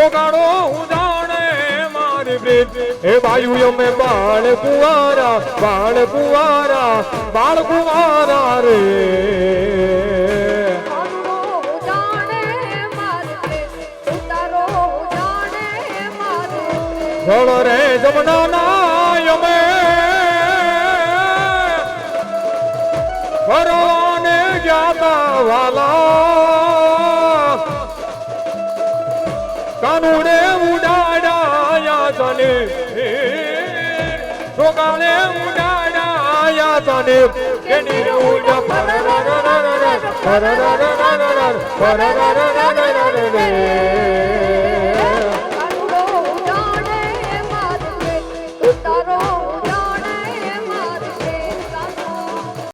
રોગાડો હું જાણે મારી પ્રીત એ બાયુ અમે બાળ કુવારા રે જળ રે જમના ના અમે ભરવાને જ્ઞાતા વાલા કાનુડે ઉડાડાયા તને રોગાને ઉડાડાયા તને કેની ઉડા